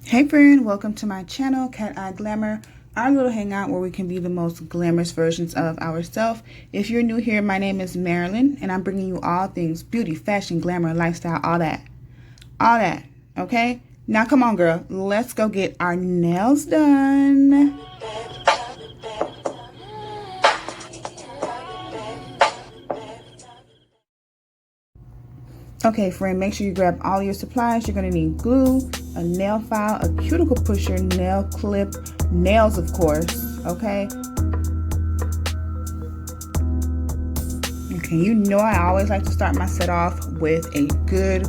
Hey friend, welcome to my channel, Cat Eye Glamour, our little hangout where we can be the most glamorous versions of ourselves. If you're new here, my name is Marilyn, and I'm bringing you all things beauty, fashion, glamour, lifestyle, all that, okay? Now come on girl, let's go get our nails done. Okay friend, make sure you grab all your supplies. You're going to need glue, a nail file, a cuticle pusher, nail clip, nails of course, okay? Okay, you know I always like to start my set off with a good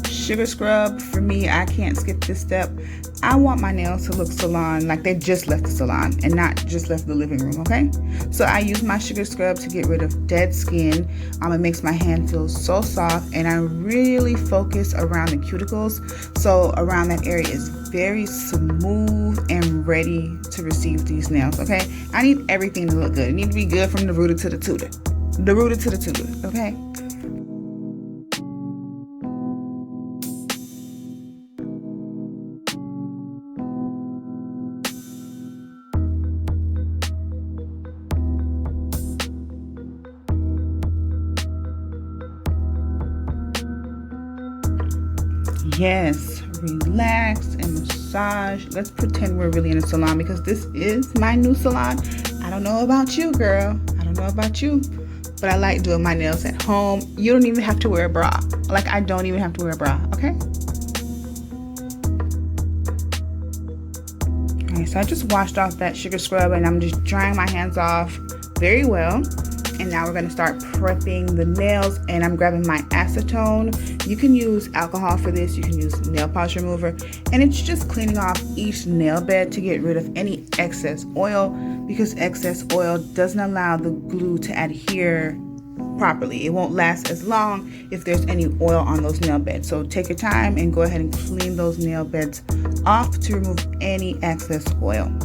sugar scrub. For me, I can't skip this step. I want my nails to look salon, like they just left the salon and not just left the living room, okay? So I use my sugar scrub to get rid of dead skin. It makes my hand feel so soft, and I really focus around the cuticles. So around that area is very smooth and ready to receive these nails, okay? I need everything to look good. It needs to be good from the rooter to the tutor. The rooter to the tutor, okay? Yes, relax and massage. Let's pretend we're really in a salon because this is my new salon. I don't know about you, girl. I don't know about you, but I like doing my nails at home. You don't even have to wear a bra. Like, I don't even have to wear a bra, okay? Okay, so I just washed off that sugar scrub and I'm just drying my hands off very well. And now we're going to start prepping the nails, and I'm grabbing my acetone. You can use alcohol for this, you can use nail polish remover, and it's just cleaning off each nail bed to get rid of any excess oil, because excess oil doesn't allow the glue to adhere properly. It won't last as long if there's any oil on those nail beds. So take your time and go ahead and clean those nail beds off to remove any excess oil.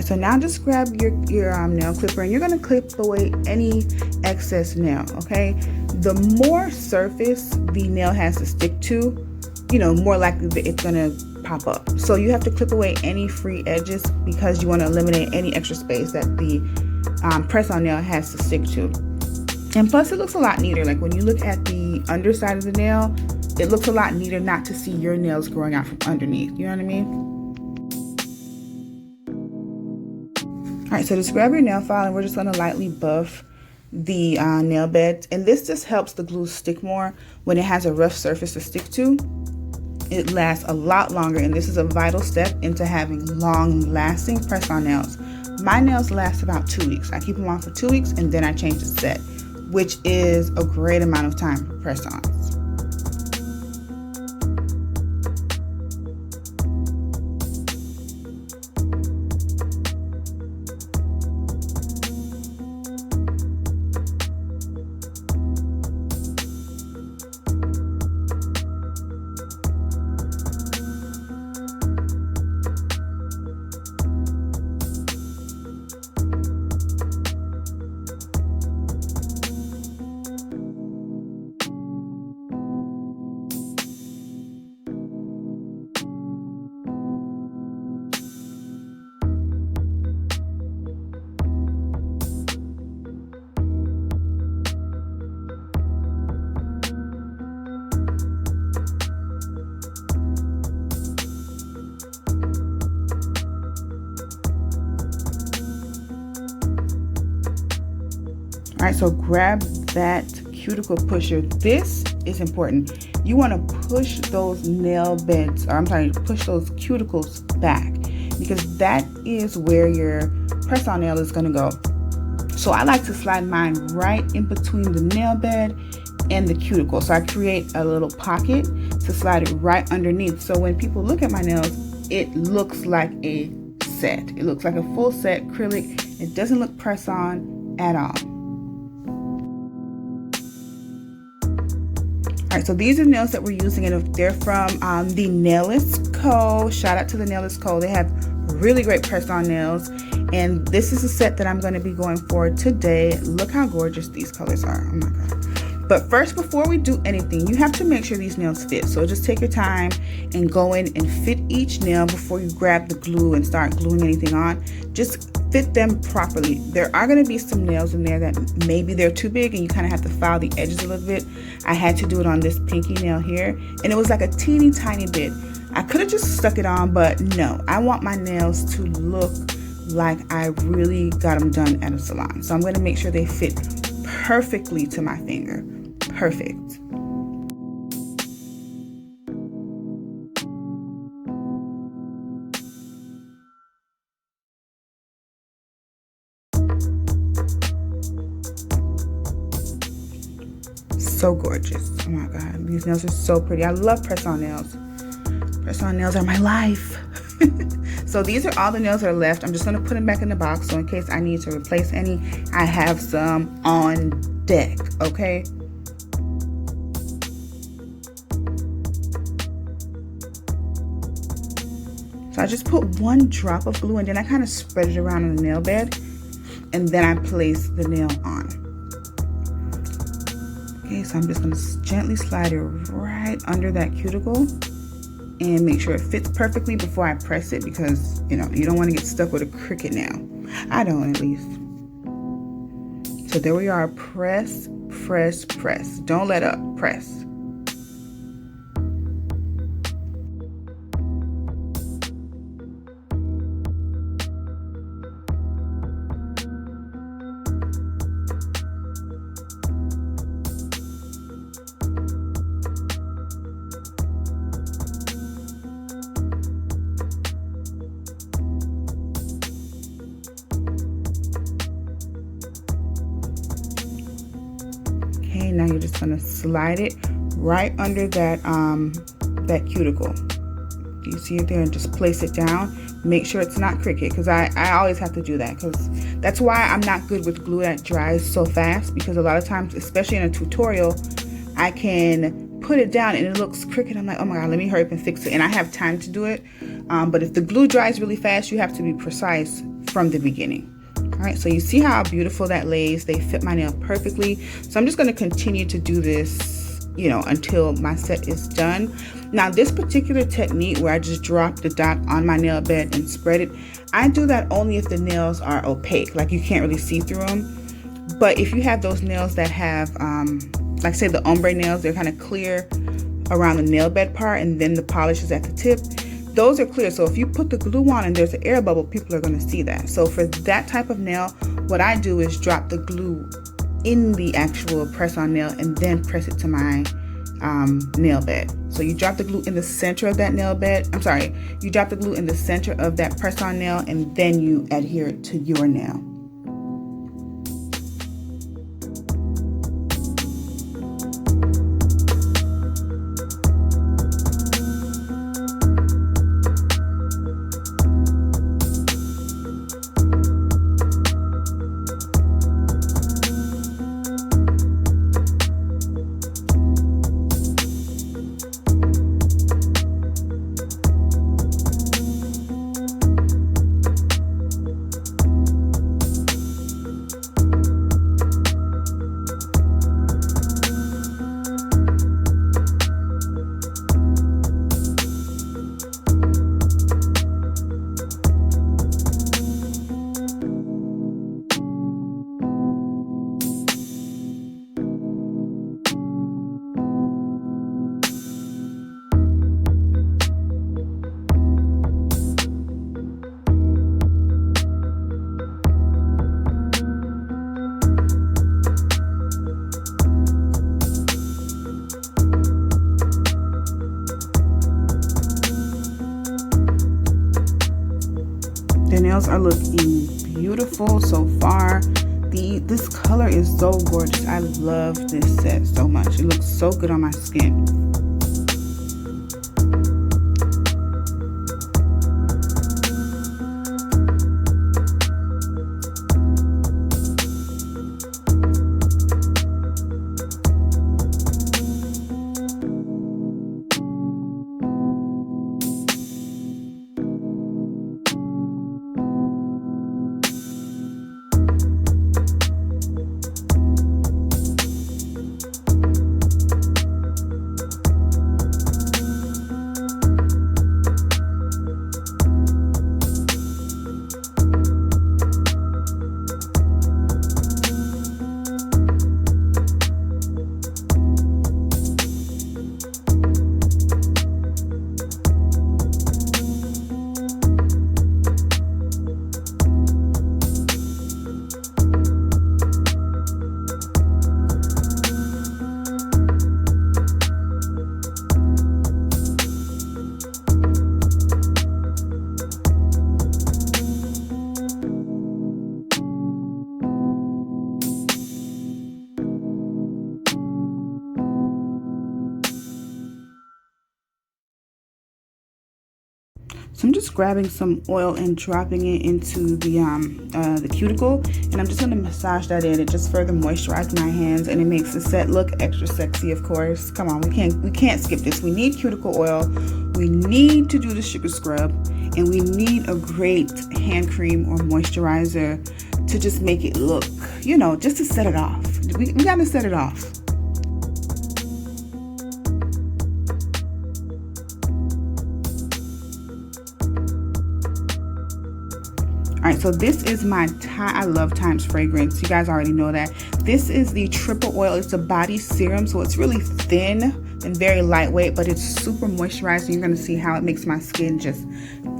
So now just grab your nail clipper, and you're going to clip away any excess nail, okay? The more surface the nail has to stick to, more likely that it's going to pop up. So you have to clip away any free edges because you want to eliminate any extra space that the press-on nail has to stick to. And plus it looks a lot neater. Like when you look at the underside of the nail, it looks a lot neater not to see your nails growing out from underneath. You know what I mean? Alright, so just grab your nail file and we're just going to lightly buff the nail bed. And this just helps the glue stick more when it has a rough surface to stick to. It lasts a lot longer, and this is a vital step into having long-lasting press-on nails. My nails last about 2 weeks. I keep them on for 2 weeks and then I change the set, which is a great amount of time for press-ons. All right, so grab that cuticle pusher. This is important. You want to push those nail beds, push those cuticles back, because that is where your press-on nail is going to go. So I like to slide mine right in between the nail bed and the cuticle. So I create a little pocket to slide it right underneath. So when people look at my nails, it looks like a set. It looks like a full set acrylic. It doesn't look press-on at all. All right, so these are nails that we're using, and they're from the NAILEST Co. Shout out to the NAILEST Co. They have really great press-on nails, And this is a set that I'm going to be going for today. Look how gorgeous these colors are. Oh my God. But first, before we do anything, you have to make sure these nails fit. So just take your time and go in and fit each nail before you grab the glue and start gluing anything on. Just fit them properly. There are going to be some nails in there that maybe they're too big and you kind of have to file the edges a little bit. I had to do it on this pinky nail here, and it was like a teeny tiny bit. I could have just stuck it on, but no, I want my nails to look like I really got them done at a salon. So I'm going to make sure they fit perfectly to my finger. Perfect. So gorgeous. Oh my God, these nails are so pretty. I love press-on nails. Press-on nails are my life. So these are all the nails that are left. I'm just going to put them back in the box, so in case I need to replace any, I have some on deck, okay? So I just put one drop of glue and then I kind of spread it around on the nail bed, and then I place the nail on. Okay, so I'm just going to gently slide it right under that cuticle and make sure it fits perfectly before I press it, because you know, you don't want to get stuck with a cricket nail. I don't, at least. So there we are. Press, press, press. Don't let up. Press. Okay, now you're just gonna slide it right under that that cuticle. You see it there, and just place it down. Make sure it's not cricket, because I always have to do that, because that's why I'm not good with glue that dries so fast, because a lot of times, especially in a tutorial, I can put it down and it looks cricket. I'm like, oh my God, let me hurry up and fix it, and I have time to do it. But if the glue dries really fast, you have to be precise from the beginning. All right, so you see how beautiful that lays. They fit my nail perfectly. So I'm just going to continue to do this, you know, until my set is done. Now, this particular technique where I just drop the dot on my nail bed and spread it, I do that only if the nails are opaque, like you can't really see through them. But if you have those nails that have, like say the ombre nails, they're kind of clear around the nail bed part, and then the polish is at the tip, those are clear. So if you put the glue on and there's an air bubble, people are going to see that. So for that type of nail, what I do is drop the glue in the actual press-on nail and then press it to my nail bed. So you drop the glue in the center of that nail bed. I'm sorry, you drop the glue in the center of that press-on nail, and then you adhere it to your nail. The nails are looking beautiful so far. This color is so gorgeous. I love this set so much. It looks so good on my skin. So I'm just grabbing some oil and dropping it into the cuticle, and I'm just going to massage that in. It just further moisturizes my hands, and it makes the set look extra sexy. Of course, come on, we can't skip this. We need cuticle oil, we need to do the sugar scrub, and we need a great hand cream or moisturizer to just make it look, you know, just to set it off. We got to set it off. All right, so this is my I love Times fragrance. You guys already know that. This is the triple oil. It's a body serum, so it's really thin and very lightweight, but it's super moisturizing. You're gonna see how it makes my skin just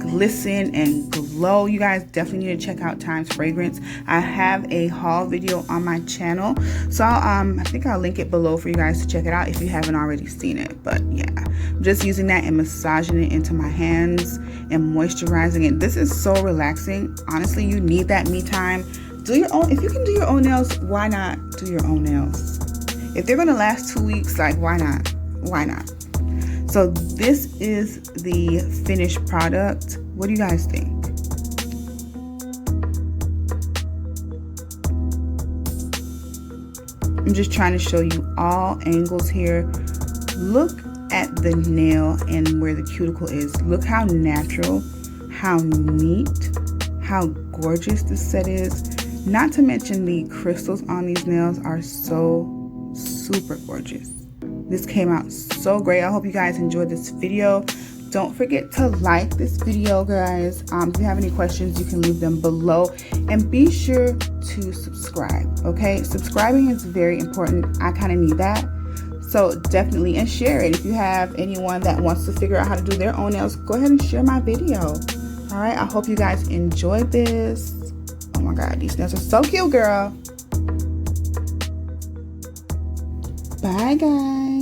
glisten and glow. You guys definitely need to check out Times fragrance. I have a haul video on my channel, so I think I'll link it below for you guys to check it out if you haven't already seen it. But yeah, I'm just using that and massaging it into my hands and moisturizing it. This is so relaxing. Honestly, you need that me time. Do your own. If you can do your own nails, why not do your own nails? If they're gonna last 2 weeks, like, why not? Why not? So this is the finished product. What do you guys think? I'm just trying to show you all angles here. Look at the nail and where the cuticle is. Look how natural, how neat, how gorgeous this set is. Not to mention the crystals on these nails are so super gorgeous. This came out so great. I hope you guys enjoyed this video. Don't forget to like this video, guys. If you have any questions, you can leave them below, and be sure to subscribe. Okay, subscribing is very important. I kind of need that, so definitely, and share it. If you have anyone that wants to figure out how to do their own nails, go ahead and share my video. All right, I hope you guys enjoyed this. Oh my god, these nails are so cute, girl. Bye, guys.